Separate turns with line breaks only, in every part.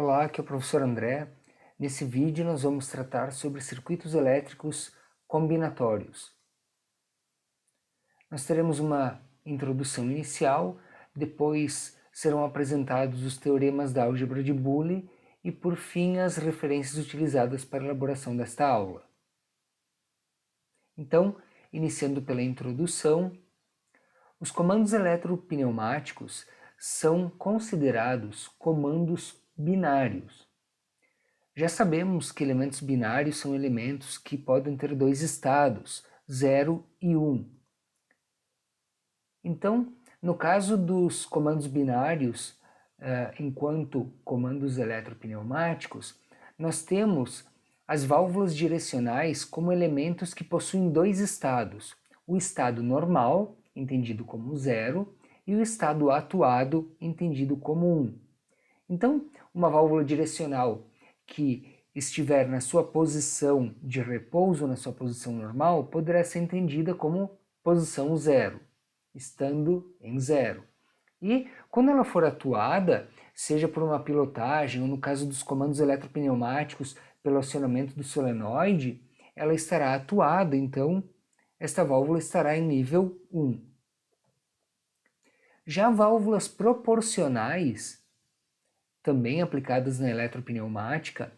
Olá, aqui é o professor André. Nesse vídeo nós vamos tratar sobre circuitos elétricos combinatórios. Nós teremos uma introdução inicial, depois serão apresentados os teoremas da álgebra de Boole e, por fim, as referências utilizadas para a elaboração desta aula. Então, iniciando pela introdução, os comandos eletropneumáticos são considerados comandos binários. Já sabemos que elementos binários são elementos que podem ter dois estados, 0 e 1. Então, no caso dos comandos binários, enquanto comandos eletropneumáticos, nós temos as válvulas direcionais como elementos que possuem dois estados, o estado normal, entendido como 0, e o estado atuado, entendido como 1. Então, uma válvula direcional que estiver na sua posição de repouso, na sua posição normal, poderá ser entendida como posição 0, estando em 0. E quando ela for atuada, seja por uma pilotagem ou no caso dos comandos eletropneumáticos pelo acionamento do solenoide, ela estará atuada, então esta válvula estará em nível 1. Já válvulas proporcionais, também aplicadas na eletropneumática,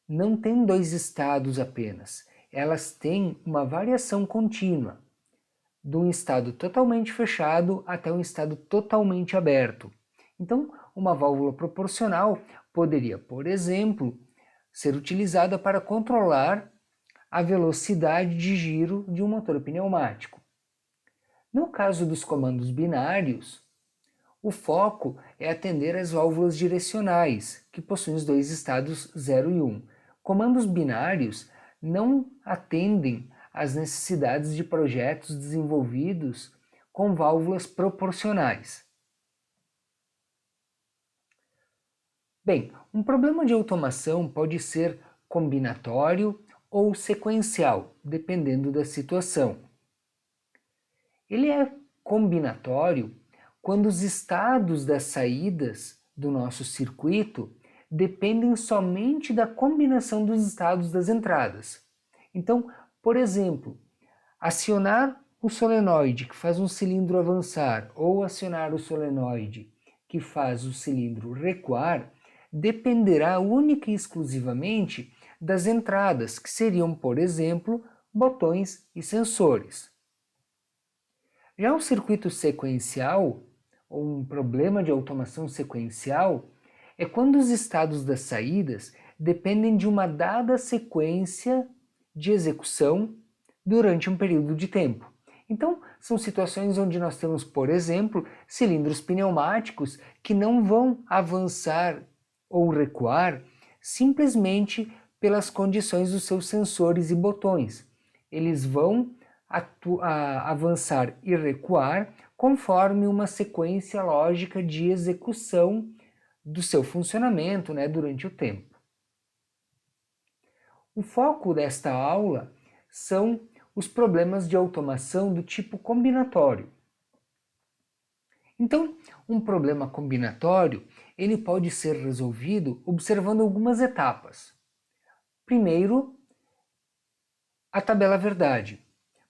não têm dois estados apenas, elas têm uma variação contínua, de um estado totalmente fechado até um estado totalmente aberto. Então, uma válvula proporcional poderia, por exemplo, ser utilizada para controlar a velocidade de giro de um motor pneumático. No caso dos comandos binários, o foco é atender às válvulas direcionais, que possuem os dois estados 0 e 1. Comandos binários não atendem às necessidades de projetos desenvolvidos com válvulas proporcionais. Bem, um problema de automação pode ser combinatório ou sequencial, dependendo da situação. Ele é combinatório quando os estados das saídas do nosso circuito dependem somente da combinação dos estados das entradas. Então, por exemplo, acionar o solenoide que faz um cilindro avançar ou acionar o solenoide que faz o cilindro recuar dependerá única e exclusivamente das entradas, que seriam, por exemplo, botões e sensores. Já o circuito sequencial, ou um problema de automação sequencial, é quando os estados das saídas dependem de uma dada sequência de execução durante um período de tempo. Então, são situações onde nós temos, por exemplo, cilindros pneumáticos que não vão avançar ou recuar simplesmente pelas condições dos seus sensores e botões. Eles vão avançar e recuar conforme uma sequência lógica de execução do seu funcionamento, durante o tempo. O foco desta aula são os problemas de automação do tipo combinatório. Então, um problema combinatório, ele pode ser resolvido observando algumas etapas. Primeiro, a tabela verdade.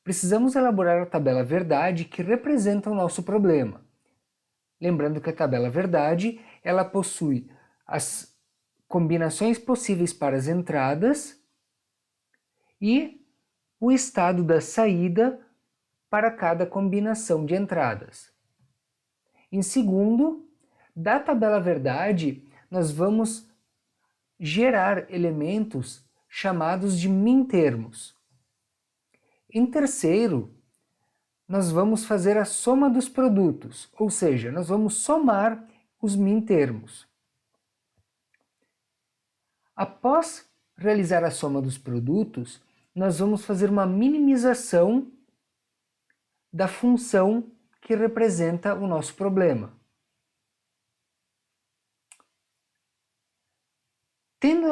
Precisamos elaborar a tabela verdade que representa o nosso problema. Lembrando que a tabela verdade, ela possui as combinações possíveis para as entradas e o estado da saída para cada combinação de entradas. Em segundo, da tabela verdade, nós vamos gerar elementos chamados de mintermos. Em terceiro, nós vamos fazer a soma dos produtos, ou seja, nós vamos somar os mintermos. Após realizar a soma dos produtos, nós vamos fazer uma minimização da função que representa o nosso problema. Tendo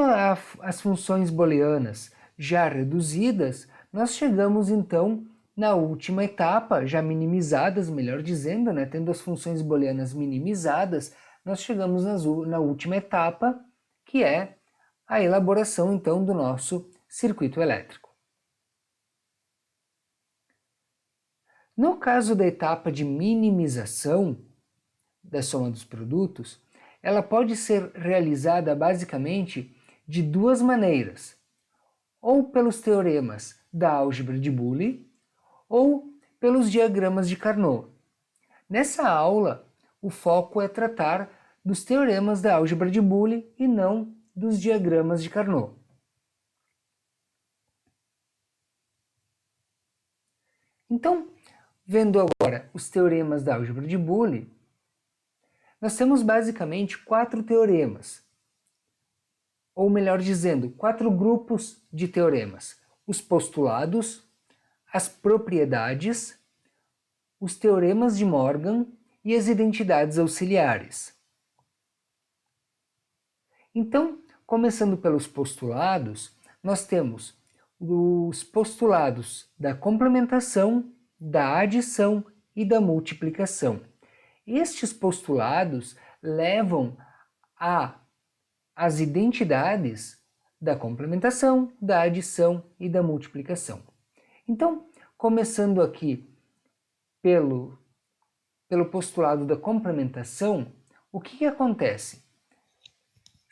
as funções booleanas já reduzidas, nós chegamos então na última etapa, já minimizadas, melhor dizendo, tendo as funções booleanas minimizadas, nós chegamos na última etapa, que é a elaboração então do nosso circuito elétrico. No caso da etapa de minimização da soma dos produtos, ela pode ser realizada basicamente de duas maneiras, ou pelos teoremas da álgebra de Boole, ou pelos diagramas de Carnot. Nessa aula, o foco é tratar dos teoremas da álgebra de Boole e não dos diagramas de Carnot. Então, vendo agora os teoremas da álgebra de Boole, nós temos basicamente 4 teoremas, ou melhor dizendo, 4 grupos de teoremas: os postulados, as propriedades, os teoremas de Morgan e as identidades auxiliares. Então, começando pelos postulados, nós temos os postulados da complementação, da adição e da multiplicação. Estes postulados levam às identidades da complementação, da adição e da multiplicação. Então, começando aqui pelo postulado da complementação, o que acontece?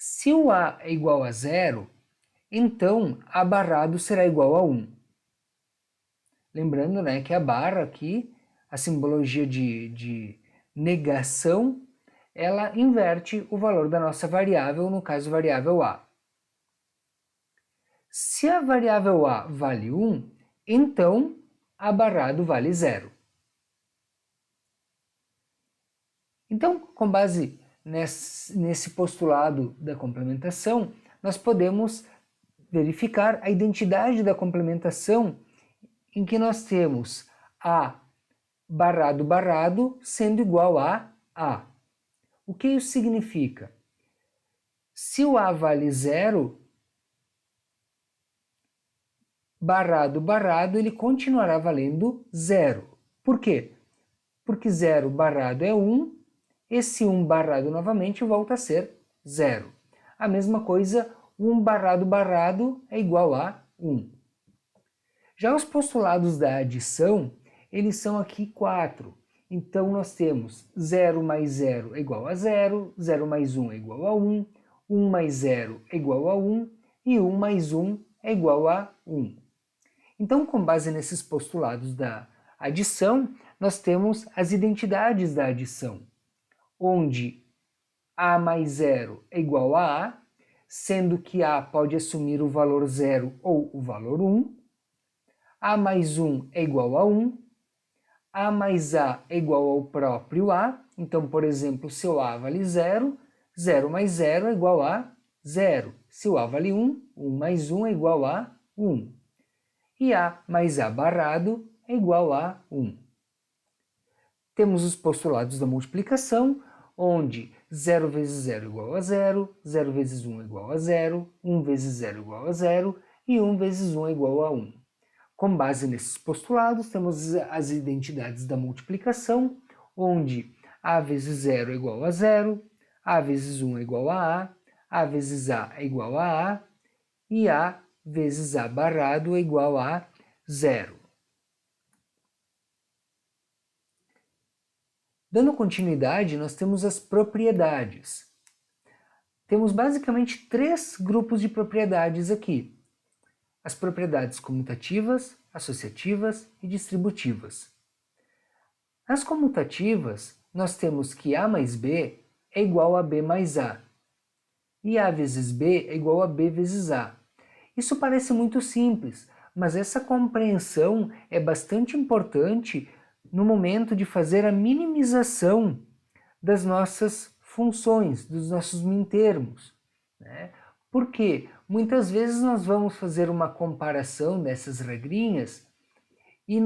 Se o A é igual a 0, então A barrado será igual a 1. Lembrando, né, que a barra aqui, a simbologia de negação, ela inverte o valor da nossa variável, no caso variável A. Se a variável A vale 1, então A barrado vale 0. Então, com base nesse postulado da complementação, nós podemos verificar a identidade da complementação em que nós temos A barrado barrado sendo igual a A. O que isso significa? Se o A vale 0, barrado barrado, ele continuará valendo 0. Por quê? Porque 0 barrado é 1, esse 1 barrado novamente volta a ser 0. A mesma coisa, 1 barrado barrado é igual a 1. Já os postulados da adição, eles são aqui 4. Então nós temos 0 mais 0 é igual a 0, 0 mais 1 é igual a 1, 1 mais 0 é igual a 1 e 1 mais 1 é igual a 1. Então, com base nesses postulados da adição, nós temos as identidades da adição, onde A mais 0 é igual a A, sendo que A pode assumir o valor 0 ou o valor 1, A mais 1 é igual a 1, A mais A é igual ao próprio A, então, por exemplo, se o A vale 0, 0 mais 0 é igual a 0. Se o A vale 1, 1 mais 1 é igual a 1. E A mais A barrado é igual a 1. Temos os postulados da multiplicação, onde 0 vezes 0 é igual a 0, 0 vezes 1 é igual a 0, 1 vezes 0 é igual a 0 e 1 vezes 1 é igual a 1. Com base nesses postulados, temos as identidades da multiplicação, onde A vezes 0 é igual a 0, A vezes 1 é igual a A vezes A é igual a A, e A vezes A barrado é igual a 0. Dando continuidade, nós temos as propriedades. Temos basicamente 3 grupos de propriedades aqui: as propriedades comutativas, associativas e distributivas. Nas comutativas, nós temos que A mais B é igual a B mais A, e A vezes B é igual a B vezes A. Isso parece muito simples, mas essa compreensão é bastante importante no momento de fazer a minimização das nossas funções, dos nossos mintermos, né? Porque muitas vezes nós vamos fazer uma comparação dessas regrinhas e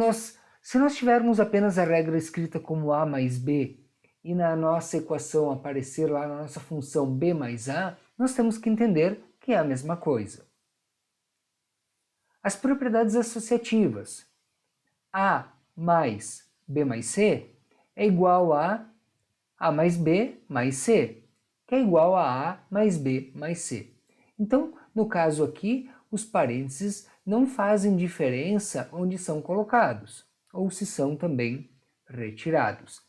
se nós tivermos apenas a regra escrita como A mais B e na nossa equação aparecer lá na nossa função B mais A, nós temos que entender que é a mesma coisa. As propriedades associativas. A mais B mais C é igual a mais B mais C. que é igual a A mais B mais C. Então, no caso aqui, os parênteses não fazem diferença onde são colocados, ou se são também retirados.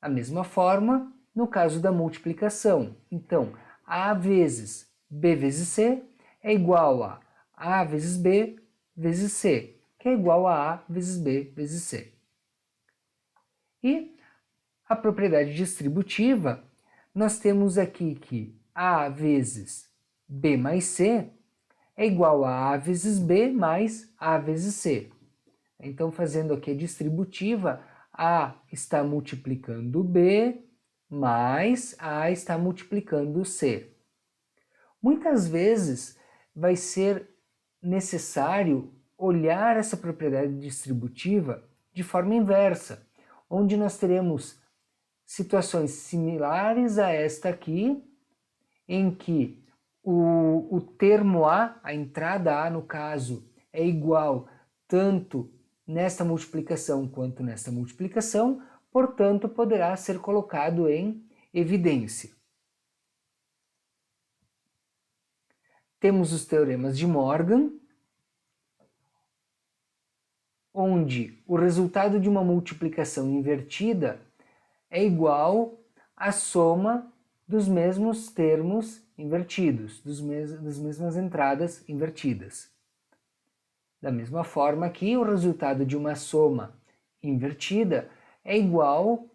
A mesma forma, no caso da multiplicação. Então, A vezes B vezes C é igual a A vezes B vezes C, que é igual a A vezes B vezes C. E a propriedade distributiva, nós temos aqui que A vezes B mais C é igual a vezes B mais A vezes C. Então, fazendo aqui a distributiva, A está multiplicando B, mais A está multiplicando C. Muitas vezes vai ser necessário olhar essa propriedade distributiva de forma inversa, onde nós teremos situações similares a esta aqui, em que o termo a entrada A no caso, é igual tanto nesta multiplicação quanto nesta multiplicação, portanto, poderá ser colocado em evidência. Temos os teoremas de Morgan, onde o resultado de uma multiplicação invertida é igual à soma dos mesmos termos invertidos, das mesmas entradas invertidas. Da mesma forma que o resultado de uma soma invertida é igual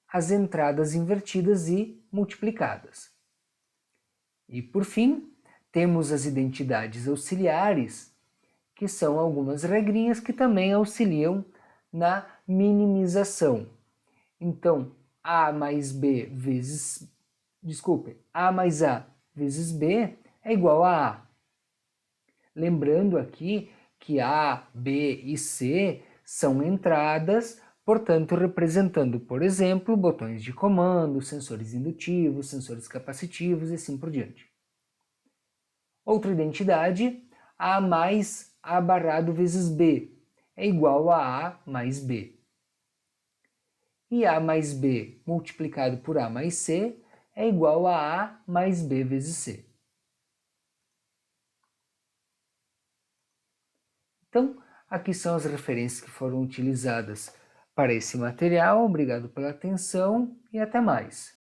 às entradas invertidas e multiplicadas. E por fim, temos as identidades auxiliares, que são algumas regrinhas que também auxiliam na minimização. Então, A mais B vezes, A mais A vezes B é igual a A. Lembrando aqui que A, B e C são entradas, portanto, representando, por exemplo, botões de comando, sensores indutivos, sensores capacitivos e assim por diante. Outra identidade, A mais A barrado vezes B é igual a A mais B. E A mais B multiplicado por A mais C é igual a A mais B vezes C. Então, aqui são as referências que foram utilizadas para esse material. Obrigado pela atenção e até mais.